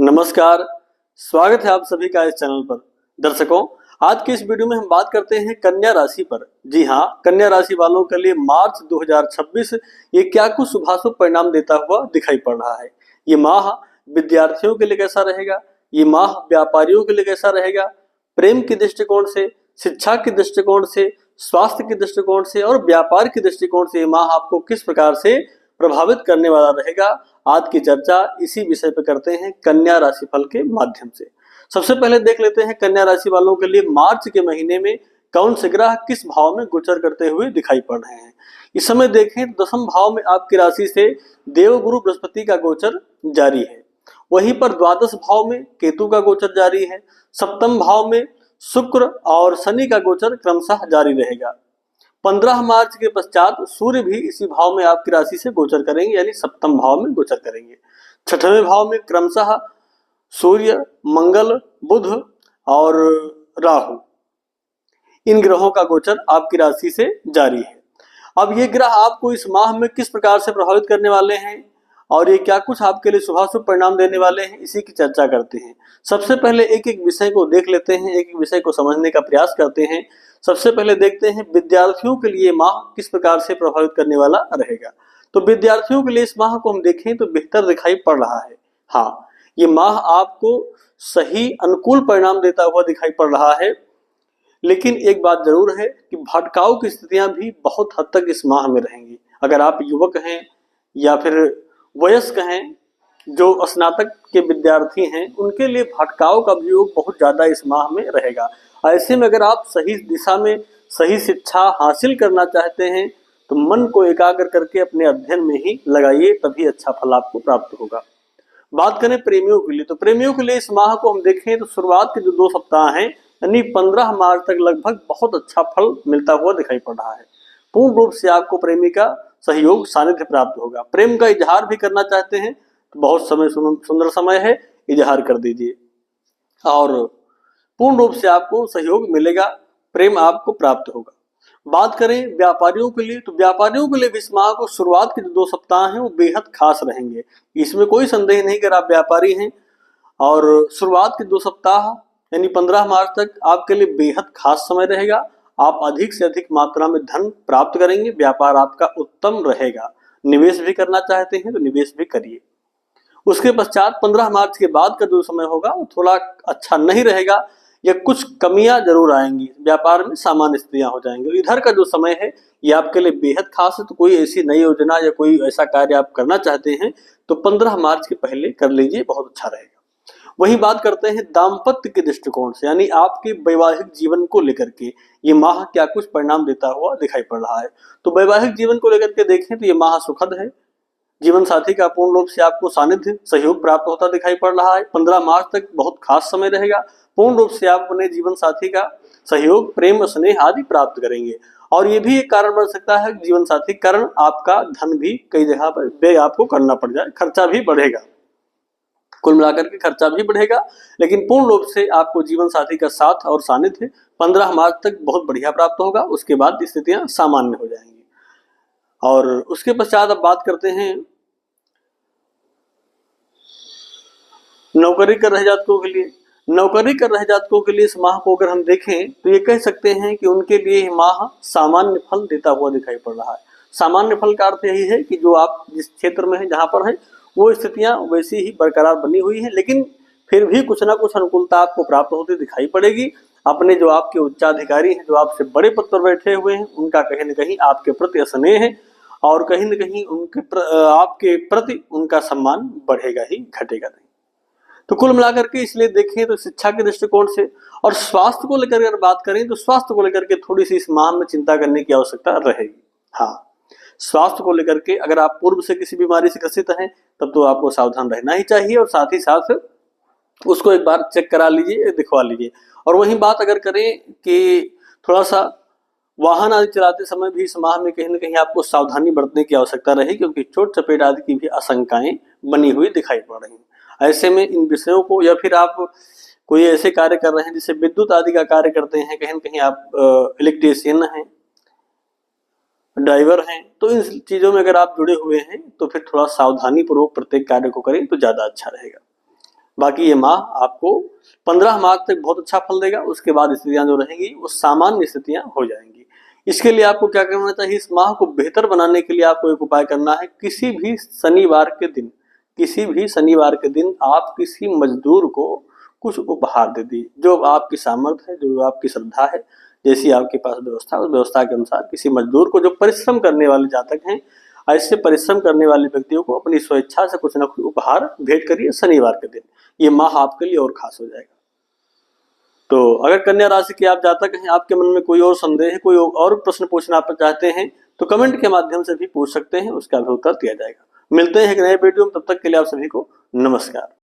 नमस्कार, स्वागत है आप सभी का इस चैनल पर। दर्शकों, आज की इस वीडियो में हम बात करते हैं कन्या राशि पर। जी हाँ, कन्या राशि वालों के लिए मार्च 2026 ये क्या कुछ शुभाशुभ परिणाम देता हुआ दिखाई पड़ रहा है। ये माह विद्यार्थियों के लिए कैसा रहेगा, ये माह व्यापारियों के लिए कैसा रहेगा, प्रेम के दृष्टिकोण से, शिक्षा के दृष्टिकोण से, स्वास्थ्य के दृष्टिकोण से और व्यापार के दृष्टिकोण से ये माह आपको किस प्रकार से प्रभावित करने वाला रहेगा। आज की चर्चा इसी विषय पर करते हैं कन्या राशिफल के माध्यम से। सबसे पहले देख लेते हैं कन्या राशि वालों के लिए मार्च के महीने में कौन से ग्रह किस भाव में गोचर करते हुए दिखाई पड़ रहे हैं। इस समय देखें तो दसम भाव में आपकी राशि से देवगुरु बृहस्पति का गोचर जारी है। वहीं पर द्वादश भाव में केतु का गोचर जारी है। सप्तम भाव में शुक्र और शनि का गोचर क्रमशः जारी रहेगा। 15 मार्च के पश्चात सूर्य भी इसी भाव में आपकी राशि से गोचर करेंगे, यानी सप्तम भाव में गोचर करेंगे। छठवें भाव में क्रमशः सूर्य, मंगल, बुध और राहु, इन ग्रहों का गोचर आपकी राशि से जारी है। अब ये ग्रह आपको इस माह में किस प्रकार से प्रभावित करने वाले हैं और ये क्या कुछ आपके लिए शुभाशुभ परिणाम देने वाले हैं, इसी की चर्चा करते हैं। सबसे पहले एक एक विषय को देख लेते हैं, एक एक विषय को समझने का प्रयास करते हैं। सबसे पहले देखते हैं विद्यार्थियों के लिए माह किस प्रकार से प्रभावित करने वाला रहेगा। तो विद्यार्थियों के लिए इस माह को हम देखें तो बेहतर दिखाई पड़ रहा है। हाँ, ये माह आपको सही अनुकूल परिणाम देता हुआ दिखाई पड़ रहा है, लेकिन एक बात जरूर है कि भटकाऊ की स्थितियां भी बहुत हद तक इस माह में रहेंगी। अगर आप युवक हैं या फिर वयस्क हैं, जो स्नातक के विद्यार्थी हैं, उनके लिए भटकाव का भी योग बहुत ज्यादा इस माह में रहेगा। ऐसे में अगर आप सही दिशा में सही शिक्षा हासिल करना चाहते हैं तो मन को एकाग्र करके अपने अध्ययन में ही लगाइए, तभी अच्छा फल आपको प्राप्त होगा। बात करें प्रेमियों के लिए, तो प्रेमियों के लिए इस माह को हम देखें तो शुरुआत के जो 2 सप्ताह हैं, यानी 15 मार्च तक लगभग बहुत अच्छा फल मिलता हुआ दिखाई पड़ रहा है। पूर्ण रूप से आपको प्रेमी का सहयोग सानिध्य प्राप्त होगा। प्रेम का इजहार भी करना चाहते हैं तो बहुत सुंदर समय है, इजहार कर दीजिए और पूर्ण रूप से आपको सहयोग मिलेगा, प्रेम आपको प्राप्त होगा। बात करें व्यापारियों के लिए, तो व्यापारियों के लिए भी इस माह को शुरुआत के जो 2 सप्ताह हैं वो बेहद खास रहेंगे, इसमें कोई संदेह नहीं। अगर आप व्यापारी हैं और शुरुआत के 2 सप्ताह यानी 15 मार्च तक आपके लिए बेहद खास समय रहेगा। आप अधिक से अधिक मात्रा में धन प्राप्त करेंगे, व्यापार आपका उत्तम रहेगा। निवेश भी करना चाहते हैं तो निवेश भी करिए। उसके पश्चात 15 मार्च के बाद का जो समय होगा वो थोड़ा अच्छा नहीं रहेगा, या कुछ कमियां जरूर आएंगी, व्यापार में सामान्य स्थितियां हो जाएंगी। इधर का जो समय है ये आपके लिए बेहद खास है, तो कोई ऐसी नई योजना या कोई ऐसा कार्य आप करना चाहते हैं तो 15 मार्च के पहले कर लीजिए, बहुत अच्छा रहेगा। वही बात करते हैं दाम्पत्य के दृष्टिकोण से, यानी आपके वैवाहिक जीवन को लेकर के ये माह क्या कुछ परिणाम देता हुआ दिखाई पड़ रहा है। तो वैवाहिक जीवन को लेकर के देखें तो ये माह सुखद है। जीवन साथी का पूर्ण रूप से आपको सानिध्य सहयोग प्राप्त होता दिखाई पड़ रहा है। 15 मार्च तक बहुत खास समय रहेगा। पूर्ण रूप से आप अपने जीवन साथी का सहयोग, प्रेम, स्नेह आदि प्राप्त करेंगे। और ये भी एक कारण बन सकता है कि जीवन साथी के कारण आपका धन भी कई जगह पर व्यय आपको करना पड़ जाए, खर्चा भी बढ़ेगा। कुल मिलाकर के खर्चा भी बढ़ेगा, लेकिन पूर्ण रूप से आपको जीवन साथी का साथ और सानिध्य 15 मार्च तक बहुत बढ़िया प्राप्त होगा। उसके बाद स्थितियां सामान्य हो जाएंगी। और उसके पश्चात अब बात करते हैं नौकरी कर रहे जातकों के लिए। नौकरी कर रहे जातकों के लिए इस माह को अगर हम देखें तो ये कह सकते हैं कि उनके लिए यह माह सामान्य फल देता हुआ दिखाई पड़ रहा है। सामान्य फल का अर्थ यही है कि जो आप जिस क्षेत्र में हैं, जहां पर हैं, वो स्थितियां वैसी ही बरकरार बनी हुई है, लेकिन फिर भी कुछ ना कुछ अनुकूलता आपको प्राप्त होती दिखाई पड़ेगी। अपने जो आपके उच्चाधिकारी हैं, जो आपसे बड़े पद पर बैठे हुए हैं, उनका कहीं न कहीं आपके प्रति स्नेह है और कहीं न कहीं आपके प्रति उनका सम्मान बढ़ेगा ही, घटेगा नहीं। तो कुल मिलाकर के इसलिए देखें तो शिक्षा के दृष्टिकोण से और स्वास्थ्य को लेकर अगर बात करें तो स्वास्थ्य को लेकर के थोड़ी सी इस माह में चिंता करने की आवश्यकता रहेगी। हाँ, स्वास्थ्य को लेकर के अगर आप पूर्व से किसी बीमारी से ग्रसित हैं तब तो आपको सावधान रहना ही चाहिए और साथ ही साथ उसको एक बार चेक करा लीजिए, दिखवा लीजिए। और वहीं बात अगर करें कि थोड़ा सा वाहन आदि चलाते समय भी इस माह में कहीं न कहीं आपको सावधानी बरतने की आवश्यकता रहेगी, क्योंकि चोट चपेट आदि की भी आशंकाएं बनी हुई दिखाई पड़ रही हैं। ऐसे में इन विषयों को, या फिर आप कोई ऐसे कार्य कर रहे हैं जैसे विद्युत आदि का कार्य करते हैं, कहीं न कहीं आप इलेक्ट्रीशियन हैं, ड्राइवर हैं, तो इन चीजों में अगर आप जुड़े हुए हैं तो फिर थोड़ा सावधानी पूर्वक प्रत्येक कार्य को करें तो ज्यादा अच्छा रहेगा। बाकी ये माह आपको 15 मार्च तक बहुत अच्छा फल देगा। उसके बाद स्थितियां जो रहेंगी वो सामान्य स्थितियां हो जाएंगी। इसके लिए आपको क्या करना चाहिए, इस माह को बेहतर बनाने के लिए आपको एक उपाय करना है। किसी भी शनिवार के दिन आप किसी मजदूर को कुछ उपहार दे दीजिए, जो आपकी सामर्थ्य है, जो आपकी श्रद्धा है, जैसी आपके पास व्यवस्था, उस व्यवस्था के अनुसार किसी मजदूर को, जो परिश्रम करने वाले जातक हैं, ऐसे परिश्रम करने वाले व्यक्तियों को अपनी स्वेच्छा से कुछ न कुछ उपहार भेंट करिए शनिवार के दिन। ये माह आपके लिए और खास हो जाएगा। तो अगर कन्या राशि के आप जातक हैं, आपके मन में कोई और संदेह है, कोई और प्रश्न पूछना आप चाहते हैं, तो कमेंट के माध्यम से भी पूछ सकते हैं, उसका भी उत्तर दिया जाएगा। मिलते हैं एक नए वीडियो में, तब तक के लिए आप सभी को नमस्कार।